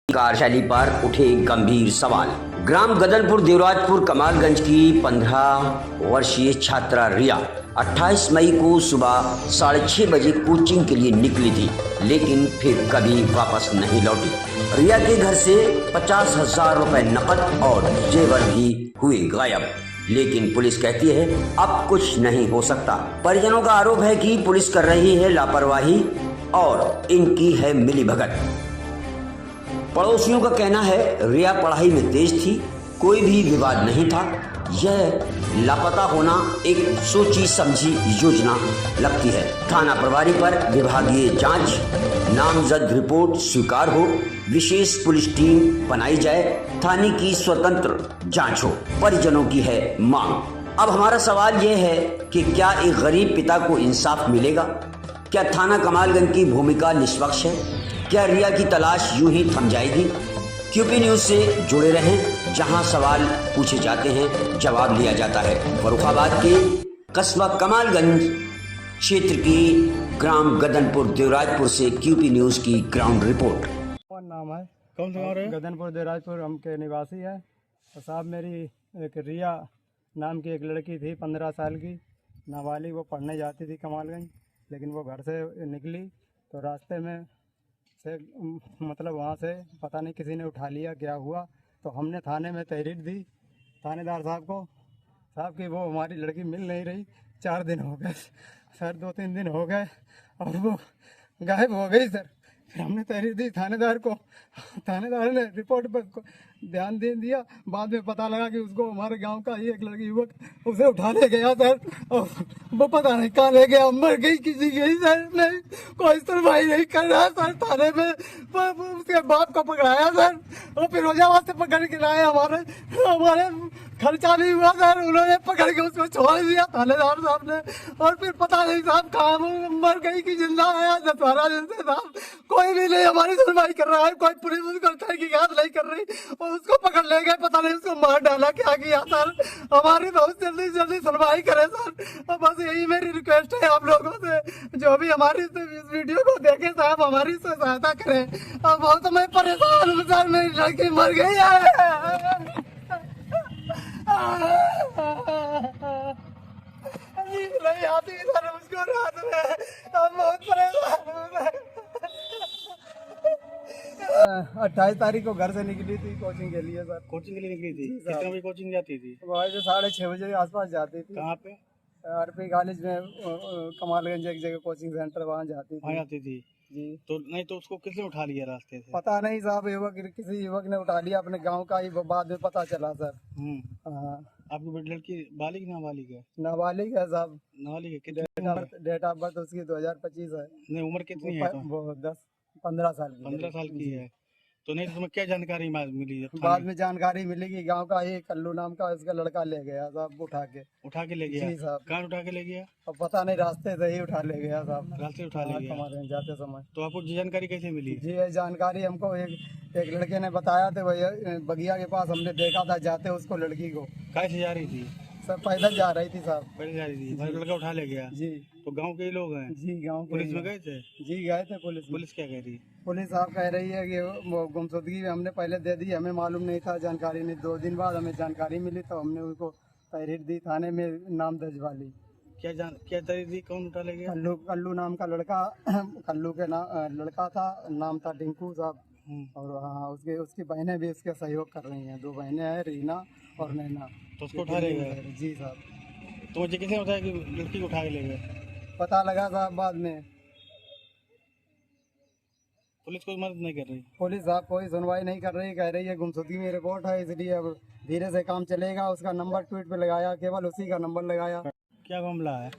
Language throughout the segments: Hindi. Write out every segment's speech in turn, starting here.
कार्यशैली पर उठे गंभीर सवाल। ग्राम गदनपुर देवराजपुर कमालगंज की 15 वर्षीय छात्रा रिया 28 मई को सुबह 6:30 बजे कोचिंग के लिए निकली थी, लेकिन फिर कभी वापस नहीं लौटी। रिया के घर से 50,000 रुपए नकद और जेवर भी हुए गायब, लेकिन पुलिस कहती है अब कुछ नहीं हो सकता। परिजनों का आरोप है कि पुलिस कर रही है लापरवाही और इनकी है मिलीभगत। पड़ोसियों का कहना है रिया पढ़ाई में तेज थी, कोई भी विवाद नहीं था। यह लापता होना एक सोची समझी योजना लगती है। थाना प्रभारी पर विभागीय जांच, नामजद रिपोर्ट स्वीकार हो, विशेष पुलिस टीम बनाई जाए, थाने की स्वतंत्र जांच हो, परिजनों की है मांग। अब हमारा सवाल यह है कि क्या एक गरीब पिता को इंसाफ मिलेगा? क्या थाना कमालगंज की भूमिका निष्पक्ष है? क्या रिया की तलाश यूं ही थम जाएगी? क्यूपी न्यूज से जुड़े रहें, जहां सवाल पूछे जाते हैं जवाब लिया जाता है। फर्रुखाबाद के कस्बा कमालगंज क्षेत्र की ग्राम गदनपुर देवराजपुर से क्यूपी न्यूज की ग्राउंड रिपोर्ट। कौन नाम है? कौन सा गाँव है? गदनपुर देवराजपुर हम के निवासी है। तो साहब मेरी एक रिया नाम की एक लड़की थी 15 साल की, नाबालिग। वो पढ़ने जाती थी कमालगंज, लेकिन वो घर से निकली तो रास्ते में से मतलब वहाँ से पता नहीं किसी ने उठा लिया, क्या हुआ। तो हमने थाने में तहरीर दी थानेदार साहब को, साहब कि वो हमारी लड़की मिल नहीं रही। 4 दिन हो गए सर, 2-3 दिन हो गए और वो गायब हो गई सर। फिर हमने तहरीर दी थानेदार को, थानेदार ने रिपोर्ट पर ध्यान दे दिया। बाद में पता लगा कि उसको हमारे गांव का ही एक लड़की युवक उसे उठा ले गया सर, और वो पता नहीं कहाँ ले गया, मर गई किसी गई सर। नहीं, कोई सुनवाई नहीं कर रहा सर। थाने में उसके बाप को पकड़ाया सर, और फिरोजाबाद से पकड़ के लाए। हमारे खर्चा नहीं हुआ सर, उन्होंने पकड़ के उसको छोड़ दिया थानेदार साहब ने। और फिर पता नहीं साहब कहाँ मर गई कि जिंदा आया 12 दिन से साहब। कोई भी नहीं हमारी सुनवाई कर रहा है, कोई पुलिस उसको तहकीकात नहीं कर रही। और उसको पकड़ ले गए, पता नहीं उसको मार डाला क्या किया सर। हमारी बहुत जल्दी जल्दी सुनवाई करे सर। और बस यही मेरी रिक्वेस्ट है आप लोगों से, जो भी हमारी इस वीडियो को देखे साहब हमारी सहायता करें। और बहुत मैं परेशान हूँ सर, मेरी लड़की मर गई है। नींद नहीं आती सर मुझको रात में, हम बहुत परेशान हूँ। 28 तारीख को घर से निकली थी कोचिंग के लिए सर। कोचिंग के लिए निकली थी? कितने बजे कोचिंग जाती थी? वहाँ से 6:30 बजे के आसपास जाती थी। कहाँ पे? आरपी कॉलेज में, कमालगंज एक जगह कोचिंग सेंटर, वहाँ जाती थी। वहाँ जाती थी जी। तो नहीं तो उसको किसने उठा लिया रास्ते से? पता नहीं साहब, किसी युवक ने उठा लिया अपने गांव का ही, बाद में पता चला सर। हाँ। आपकी लड़की बालिग नाबालिग है? नाबालिग है साहब। नाबालिग है? कितनी डेट ऑफ बर्थ उसकी 2025 है। नहीं, उम्र कितनी है? वो 15 साल की। 15 साल की है। तो नहीं तो तुम्हें क्या जानकारी मिली? बाद में जानकारी मिली कि गांव का ही कल्लू नाम का इसका लड़का ले गया साहब, उठा के ले गया? जी साहब। कहाँ उठा के ले गया? अब पता नहीं, रास्ते से ही उठा ले गया साहब। रास्ते उठा ले गया हमारे जाते समय। तो आपको ये जानकारी कैसे मिली? जी ये जानकारी हमको एक लड़के ने बताया था, भैया बगिया के पास हमने देखा था जाते उसको, लड़की को। कैसे जा रही थी? सर पैदल जा रही थी साहब। पैदल जा रही थी, लड़का उठा ले गया? जी। तो गांव के ही लोग हैं? जी गांव के। पुलिस में गए थे? जी गए थे पुलिस में। पुलिस क्या कह रही? पुलिस साहब कह रही है कि वो गुमशुदगी हमने पहले दे दी, हमें मालूम नहीं था, जानकारी नहीं। 2 दिन बाद हमें जानकारी मिली तो हमने उनको तहरीर दी, थाने में नाम दर्जवा ली। क्या तहरीर दी? कौन उठा ले गया? कल्लू नाम का लड़का, कल्लू के लड़का था, नाम था टिंकू साहब। और हाँ उसकी बहनें भी उसके सहयोग कर रही हैं। 2 बहनें हैं, रीना और नैना। तो उसको उठा ले गए? जी साहब। तो मुझे किसने बताया कि लड़की को उठा के ले गए? पता लगा साहब बाद में। पुलिस कोई मदद नहीं कर रही? पुलिस साहब कोई सुनवाई नहीं कर रही, कह रही है गुमशुदगी में रिपोर्ट है, इसलिए अब धीरे से काम चलेगा। उसका नंबर ट्वीट पे लगाया, केवल उसी का नंबर लगाया। क्या मामला है?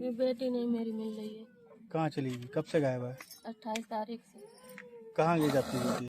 मेरी बेटी नहीं मेरी मिल रही है। कहाँ चली गई? कब से गायब है? 28 तारीख से। कहाँ गई जाती है?